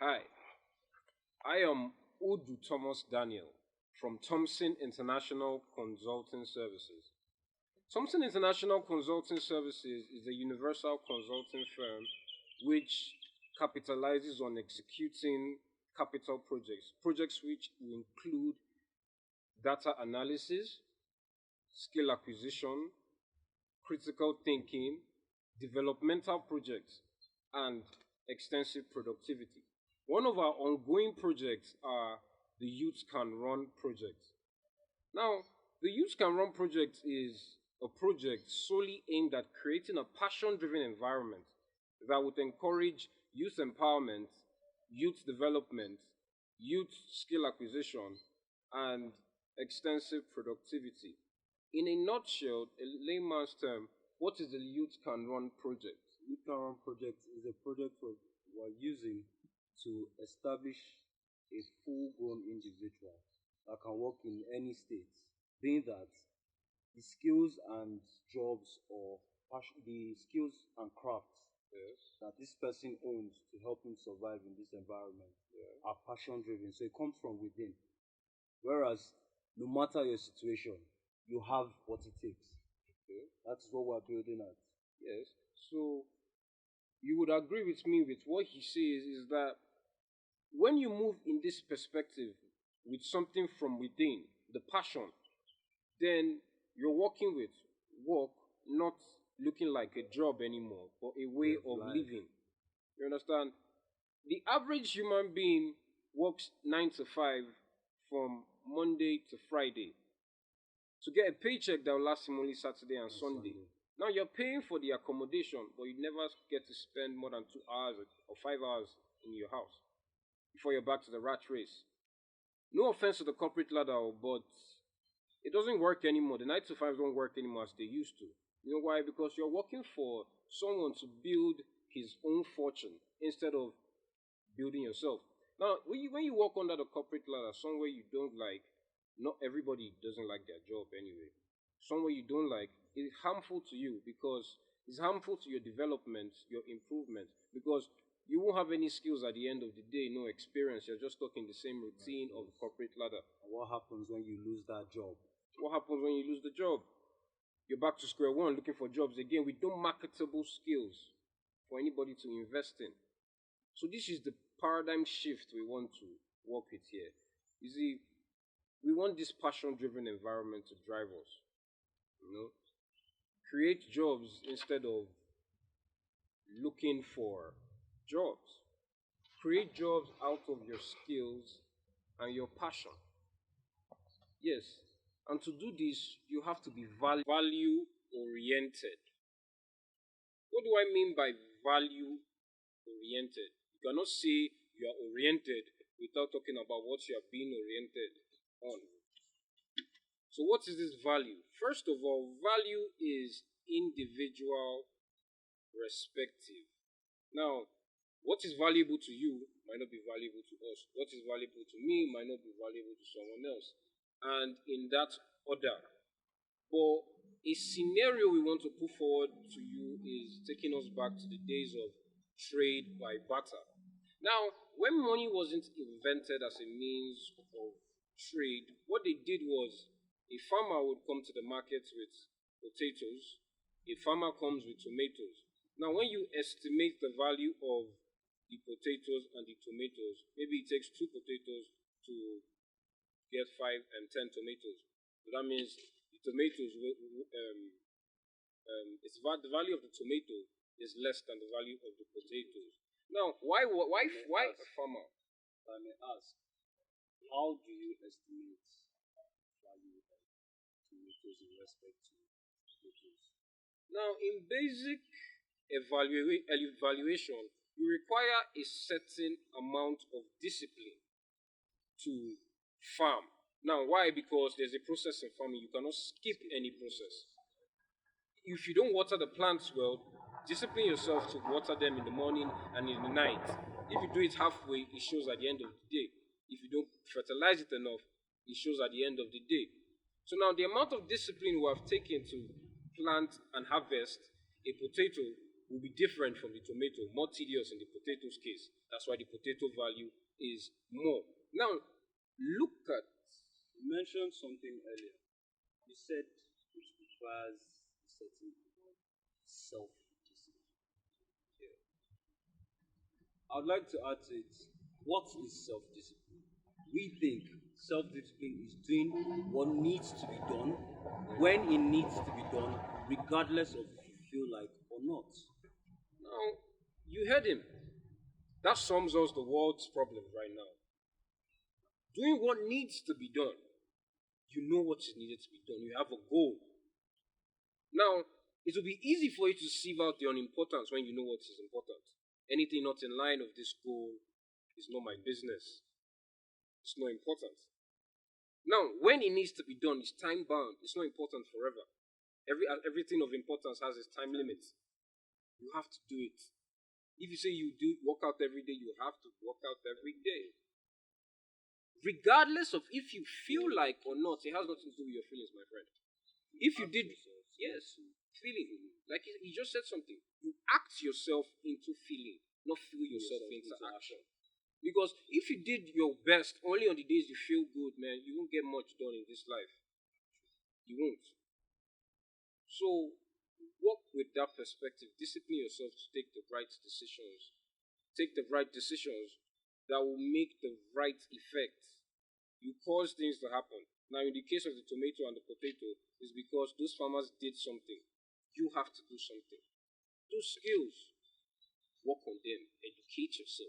Hi, I am Udu Thomas Daniel from Thompson International Consulting Services. Thompson International Consulting Services is a universal consulting firm which capitalizes on executing capital projects which will include data analysis, skill acquisition, critical thinking, developmental projects, and extensive productivity. One of our ongoing projects are the Youth Can Run project. Now, the Youth Can Run project is a project solely aimed at creating a passion driven environment that would encourage youth empowerment, youth development, youth skill acquisition, and extensive productivity. In a nutshell, a layman's term, what is the Youth Can Run project? Youth Can project is a project we're using to establish a full-grown individual that can work in any state, being that the skills and jobs or the skills and crafts Yes. that this person owns to help him survive in this environment Yeah. are passion driven. So it comes from within. Whereas no matter your situation, you have what it takes. Okay. That is what we're building at. Yes. So you would agree with me with what he says is that when you move in this perspective with something from within, the passion, then you're working with work not looking like a job anymore, but a way Yes, of life. living. You understand? The average human being works 9 to 5 from Monday to Friday to get a paycheck that will last him only Saturday and On Sunday. Sunday. Now you're paying for the accommodation, but you never get to spend more than 2 hours or 5 hours in your house before you're back to the rat race. No offense to the corporate ladder, but it doesn't work anymore. The 9 to 5 don't work anymore as they used to. You know why? Because you're working for someone to build his own fortune instead of building yourself. Now, when you work under the corporate ladder, somewhere you don't like, not everybody doesn't like their job anyway. Somewhere you don't like, it's harmful to you because it's harmful to your development, your improvement, because you won't have any skills at the end of the day, no experience. You're just stuck in the same routine of the corporate ladder. And what happens when you lose that job? What happens when you lose the job? You're back to square one looking for jobs again with no marketable skills for anybody to invest in. So this is the paradigm shift we want to work with here. You see, we want this passion-driven environment to drive us. You know, create jobs instead of looking for jobs. Create jobs out of your skills and your passion. Yes, and to do this, you have to be value oriented. What do I mean by value oriented? You cannot say you are oriented without talking about what you are being oriented on. So, what is this value? First of all, value is individual perspective. Now, what is valuable to you might not be valuable to us. What is valuable to me might not be valuable to someone else. And in that order. But a scenario we want to put forward to you is taking us back to the days of trade by barter. Now, when money wasn't invented as a means of trade, what they did was a farmer would come to the market with potatoes, a farmer comes with tomatoes. Now, when you estimate the value of the potatoes and the tomatoes, maybe it takes two potatoes to get 5 and 10 tomatoes. So that means the tomatoes, the value of the tomato is less than the value of the potatoes. Now, why a farmer? If I may ask, how do you estimate value of tomatoes in respect to potatoes? Now, in basic evaluation, you require a certain amount of discipline to farm. Now, why? Because there's a process in farming. You cannot skip any process. If you don't water the plants well, discipline yourself to water them in the morning and in the night. If you do it halfway, it shows at the end of the day. If you don't fertilize it enough, it shows at the end of the day. So now the amount of discipline we have taken to plant and harvest a potato will be different from the tomato, more tedious in the potato's case. That's why the potato value is more. Now, look at, You mentioned something earlier. You said it requires a certain amount of self-discipline. yeah, I'd like to add to it, what is self-discipline? We think self-discipline is doing what needs to be done when it needs to be done, regardless of if you feel like or not. now you heard him. That sums us the world's problems right now. Doing what needs to be done. You know what is needed to be done. You have a goal. Now, it will be easy for you to sieve out the unimportance when you know what is important. Anything not in line of this goal is not my business. It's not important. Now, when it needs to be done, it's time bound. It's not important forever. Everything of importance has its time limit. You have to do it. If you say you do work out every day, you have to work out every day. Regardless of if you feel like or not, it has nothing to do with your feelings, my friend. If you did, yes, feeling. Like he just said something. You act yourself into feeling, not feel yourself into action. Because if you did your best only on the days you feel good, man, you won't get much done in this life. You won't. So, work with that perspective. Discipline yourself to take the right decisions. Take the right decisions that will make the right effect. You cause things to happen. Now, in the case of the tomato and the potato, it's because those farmers did something. You have to do something. Those skills, work on them, educate yourself.